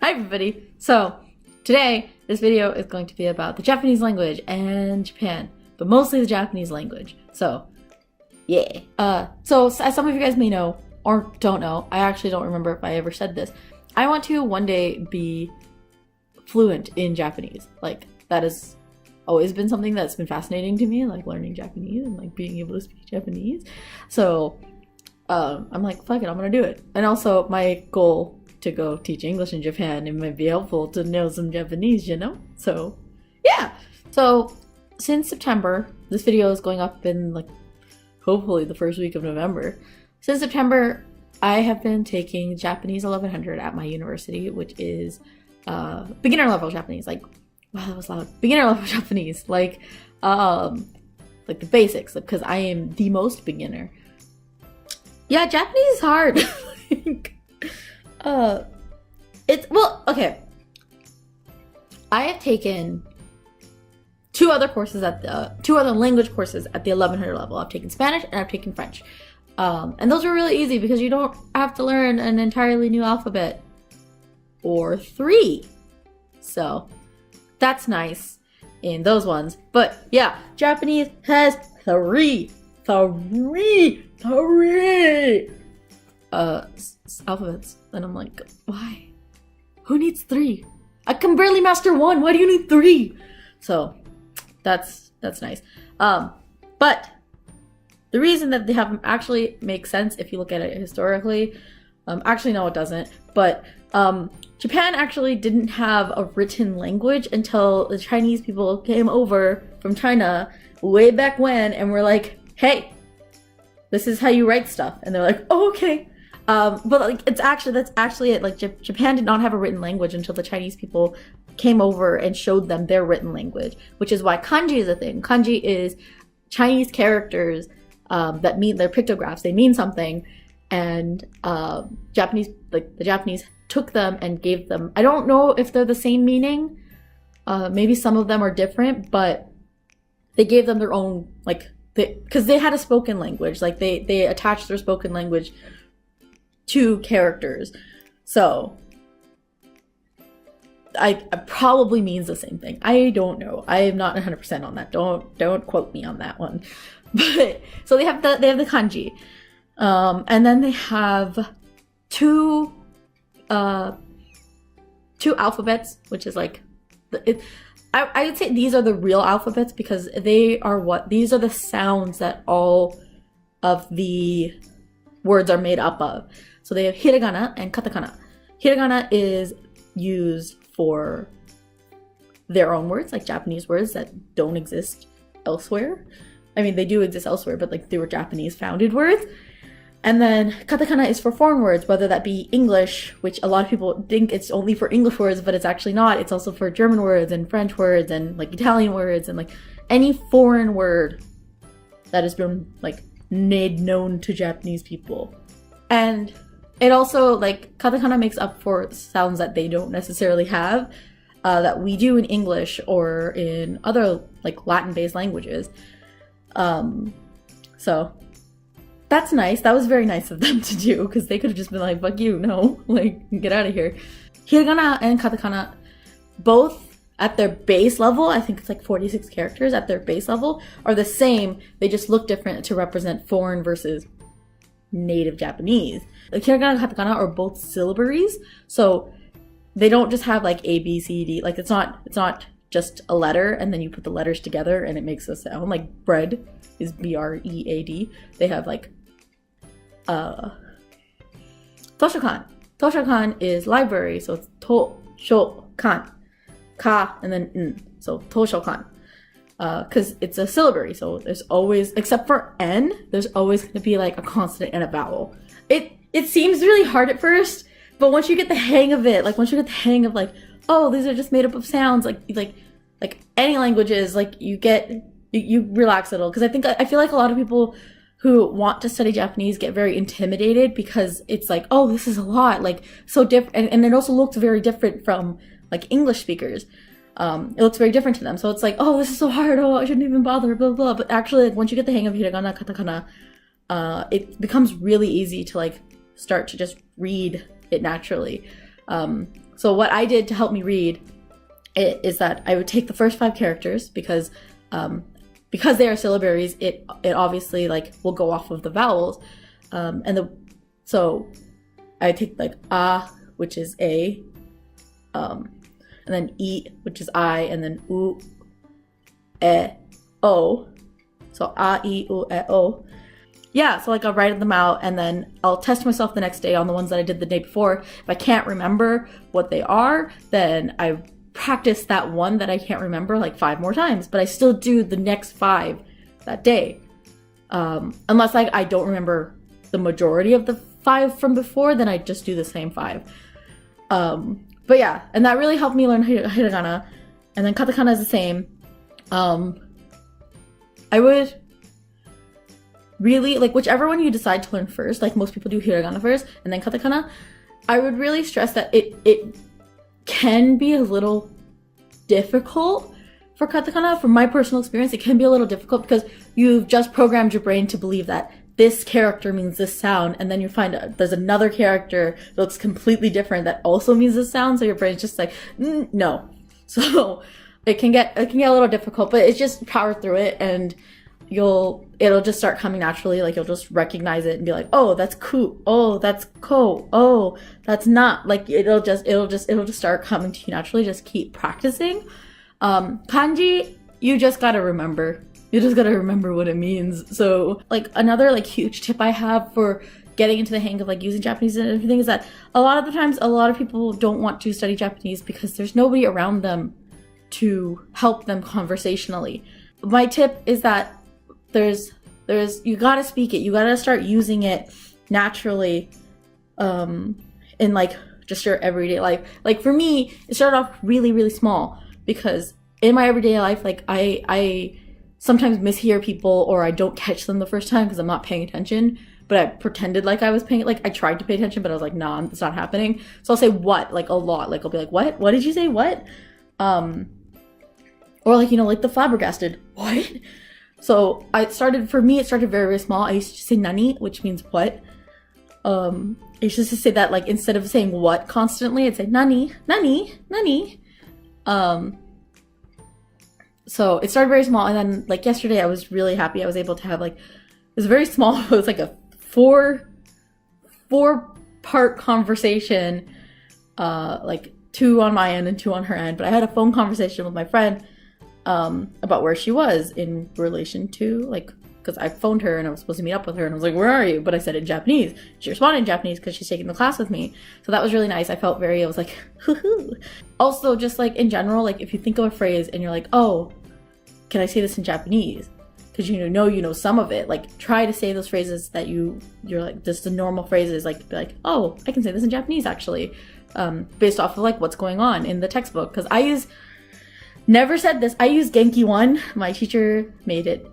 Hi everybody! So, today, this video is going to be about the Japanese language and Japan, but mostly the Japanese language. So, yeah. So as some of you guys may know, or don't know, I actually don't remember if I ever said this, I want to one day be fluent in Japanese. Like, that has always been something that's been fascinating to me, like learning Japanese and like being able to speak Japanese. So, I'm like, fuck it, I'm gonna do it. And also, my goal to go teach English in Japan, it might be helpful to know some Japanese, you know? So, yeah. So, since September, this video is going up in like, hopefully the first week of November. Since September, I have been taking Japanese 1100 at my university, which is beginner level Japanese. Like, wow, that was loud. Beginner level Japanese, like the basics, because I am the most beginner. Yeah, Japanese is hard. Okay. I have taken two other language courses at the 1100 level. I've taken Spanish and I've taken French. And those are really easy because you don't have to learn an entirely new alphabet. Or three. So, that's nice in those ones. But yeah, Japanese has three alphabets. And I'm like, why? Who needs three? I can barely master one. Why do you need three? So, that's nice. But the reason that they haven't actually makes sense if you look at it historically. Actually, no, it doesn't. But Japan actually didn't have a written language until the Chinese people came over from China way back when and were like, hey, this is how you write stuff. And they're like, oh, okay. But like, that's actually it. Like, Japan did not have a written language until the Chinese people came over and showed them their written language, which is why kanji is a thing. Kanji is Chinese characters that mean, they're pictographs. They mean something. And the Japanese took them and gave them, I don't know if they're the same meaning. Maybe some of them are different, but they gave them their own, like, because they had a spoken language. Like, they attached their spoken language to characters. So, I probably means the same thing. I don't know. I am not 100% on that. Don't quote me on that one. But, so they have the kanji. And then they have two alphabets, which is like, I would say these are the real alphabets because these are the sounds that all of the words are made up of. So they have hiragana and katakana. Hiragana is used for their own words, like Japanese words that don't exist elsewhere. I mean, they do exist elsewhere, but like they were Japanese founded words. And then katakana is for foreign words, whether that be English, which a lot of people think it's only for English words, but it's actually not. It's also for German words and French words and like Italian words and like any foreign word that has been like made known to Japanese people. And it also, like, katakana makes up for sounds that they don't necessarily have, that we do in English or in other like Latin-based languages. So that's nice. That was very nice of them to do because they could have just been like, fuck you, no, like, get out of here. Hiragana and katakana, both at their base level, I think it's like 46 characters at their base level, are the same. They just look different to represent foreign versus native Japanese. Like, hiragana and katakana are both syllabaries, so they don't just have like A, B, C, D. Like, it's not just a letter and then you put the letters together and it makes a sound. Like bread is B-R-E-A-D. They have like Toshokan. Toshokan is library, so it's Toshokan. Ka and then N. So Toshokan. Because it's a syllabary, so there's always, except for N, there's always going to be like a consonant and a vowel. It seems really hard at first, but once you get the hang of it, like once you get the hang of like, oh, these are just made up of sounds, like any languages, like you relax a little. Because I feel like a lot of people who want to study Japanese get very intimidated because it's like, oh, this is a lot, like so different, and it also looks very different from like English speakers. It looks very different to them, so it's like, oh, this is so hard, oh, I shouldn't even bother, blah blah. But actually, like, once you get the hang of hiragana, katakana, it becomes really easy to like start to just read it naturally. So what I did to help me read is that I would take the first 5 characters because they are syllabaries. It obviously like will go off of the vowels, so I take like a, which is a, and then e, which is I, and then u, e, o. So a, e, u, e, o. Yeah, so like I'll write them out and then I'll test myself the next day on the ones that I did the day before. If I can't remember what they are, then I practice that one that I can't remember like 5 more times, but I still do the next 5 that day. Unless like I don't remember the majority of the 5 from before, then I just do the same 5. But yeah, and that really helped me learn hiragana. And then katakana is the same. I would really, like, whichever one you decide to learn first, like most people do hiragana first and then katakana, I would really stress that it can be a little difficult for katakana. From my personal experience, it can be a little difficult because you've just programmed your brain to believe that this character means this sound, and then you find out there's another character that looks completely different that also means this sound, so your brain's just like, no. So it can get a little difficult, but it's just power through it, and it'll just start coming naturally. Like, you'll just recognize it and be like, oh, that's ku, oh, that's ko, oh, that's not. Like, it'll just start coming to you naturally. Just keep practicing. Kanji, you just gotta remember. You just gotta remember what it means. So, like, another like huge tip I have for getting into the hang of like using Japanese and everything is that a lot of the times a lot of people don't want to study Japanese because there's nobody around them to help them conversationally. My tip is that there's you gotta speak it. You gotta start using it naturally in like just your everyday life. Like for me, it started off really, really small because in my everyday life, like I sometimes mishear people or I don't catch them the first time because I'm not paying attention, but I pretended like I was paying, like I tried to pay attention, but I was like, nah, it's not happening. So I'll say what, like a lot. Like I'll be like, what? What did you say? What? Or like, you know, like the flabbergasted, what? So it started very, very small. I used to say nani, which means what. I used to say that, like, instead of saying what constantly, I'd say nani, nani, nani. So it started very small, and then like yesterday I was really happy I was able to have like, it was very small, it was like a four-part conversation, like 2 on my end and 2 on her end, but I had a phone conversation with my friend about where she was in relation to, like, because I phoned her and I was supposed to meet up with her and I was like, where are you? But I said in Japanese. She responded in Japanese because she's taking the class with me. So that was really nice. I was like, hoo-hoo. Also, just like in general, like if you think of a phrase and you're like, oh, can I say this in Japanese? Because you know some of it. Like, try to say those phrases that you're like, just the normal phrases, like, be like, oh, I can say this in Japanese actually, based off of like what's going on in the textbook. Because I use Genki 1. My teacher made it,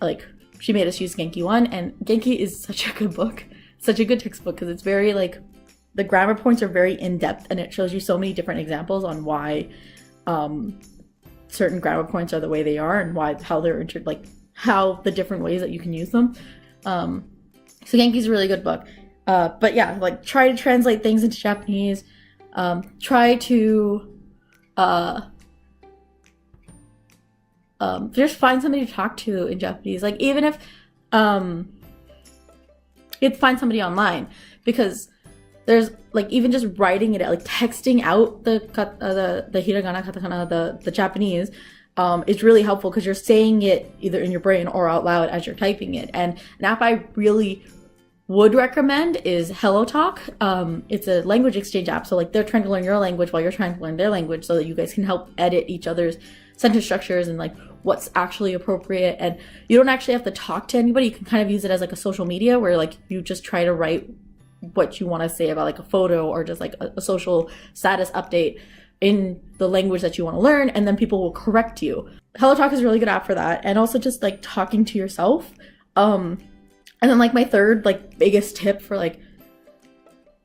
like, she made us use Genki 1, and Genki is such a good book, such a good textbook, because it's very, like, the grammar points are very in-depth, and it shows you so many different examples on why certain grammar points are the way they are, and how they're how the different ways that you can use them. So Genki's a really good book. But yeah, like, try to translate things into Japanese. Try to just find somebody to talk to in Japanese. Like, even if you'd find somebody online, because there's like, even just writing it out, like texting out the hiragana, katakana, the Japanese, is really helpful because you're saying it either in your brain or out loud as you're typing it. And an app I really would recommend is HelloTalk. It's a language exchange app, so like they're trying to learn your language while you're trying to learn their language, so that you guys can help edit each other's sentence structures and like what's actually appropriate. And you don't actually have to talk to anybody. You can kind of use it as like a social media where like you just try to write what you want to say about like a photo or just like a social status update in the language that you want to learn, and then people will correct you. HelloTalk is a really good app for that, and also just like talking to yourself. And then like my third like biggest tip for like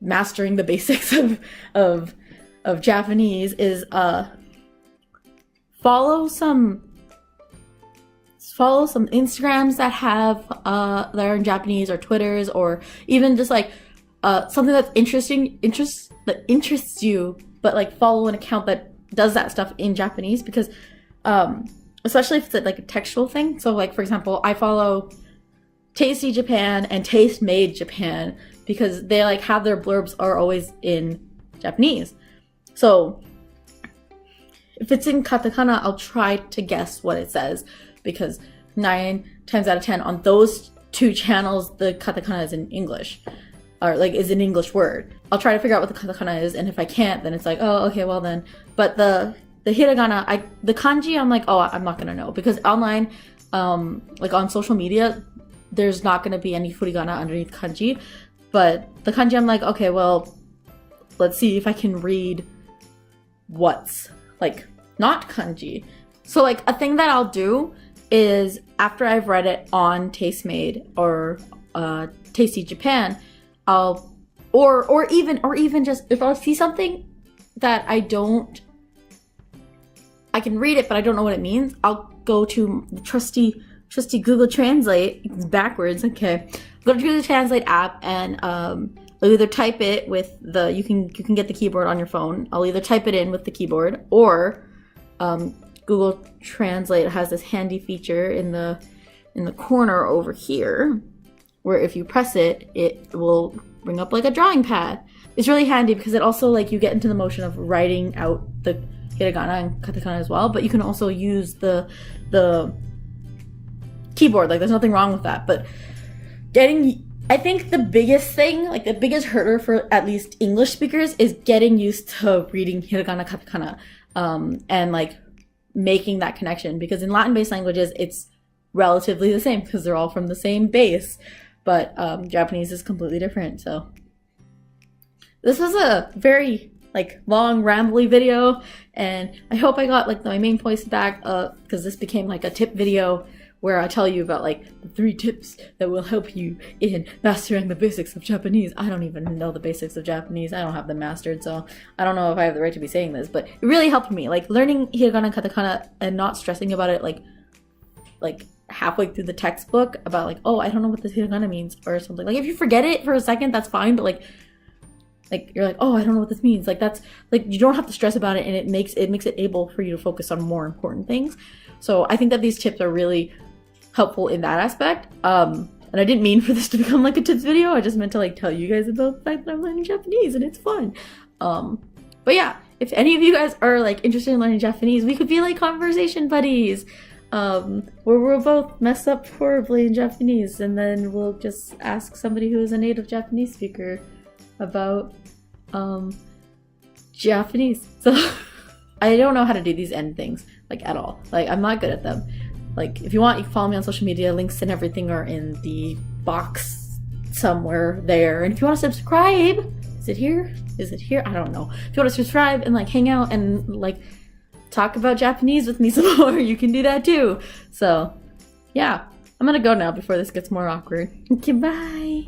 mastering the basics of Japanese is follow some Instagrams that have that are in Japanese, or Twitters, or even just like something that's that interests you but like follow an account that does that stuff in Japanese, because especially if it's like a textual thing. So like, for example, I follow Tasty Japan and Taste Made Japan because they like have their blurbs are always in Japanese. So if it's in katakana, I'll try to guess what it says, because 9 times out of 10 on those 2 channels, the katakana is in English, or like is an English word. I'll try to figure out what the katakana is, and if I can't, then it's like, oh, okay, well then. But the hiragana, the kanji, I'm like, oh, I'm not gonna know, because online, like on social media, there's not gonna be any furigana underneath kanji. But the kanji, I'm like, okay, well, let's see if I can read what's like not kanji. So like a thing that I'll do is after I've read it on Taste Made or Tasty Japan, I'll or even just if I see something that I can read it but I don't know what it means, I'll go to the trusty Google Translate. It's backwards, okay. Go to Google Translate app and I'll either type it with the you can get the keyboard on your phone. I'll either type it in with the keyboard, or Google Translate has this handy feature in the corner over here, where if you press it, it will bring up like a drawing pad. It's really handy because it also like you get into the motion of writing out the hiragana and katakana as well, but you can also use the keyboard. Like there's nothing wrong with that, but I think the biggest thing, like the biggest hurdle for at least English speakers, is getting used to reading hiragana, katakana, and like making that connection, because in Latin-based languages it's relatively the same because they're all from the same base, but Japanese is completely different. So this was a very like long rambly video, and I hope I got like my main points back, because this became like a tip video where I tell you about like the 3 tips that will help you in mastering the basics of Japanese. I don't even know the basics of Japanese. I don't have them mastered, so I don't know if I have the right to be saying this, but it really helped me. Like learning hiragana and katakana and not stressing about it like halfway through the textbook about like, oh, I don't know what this hiragana means or something. Like if you forget it for a second, that's fine, but like you're like, oh, I don't know what this means. Like that's like, you don't have to stress about it, and it makes it able for you to focus on more important things. So I think that these tips are really helpful in that aspect. And I didn't mean for this to become like a tips video. I just meant to like tell you guys about the fact that I'm learning Japanese and it's fun. But yeah, if any of you guys are like interested in learning Japanese, we could be like conversation buddies, where we'll both mess up horribly in Japanese, and then we'll just ask somebody who is a native Japanese speaker about Japanese. So I don't know how to do these end things like at all. Like I'm not good at them. Like if you want, you can follow me on social media. Links and everything are in the box somewhere there. And if you want to subscribe, is it here? I don't know. If you want to subscribe and like hang out and like talk about Japanese with me some more, you can do that too. So yeah, I'm gonna go now before this gets more awkward. Okay, bye.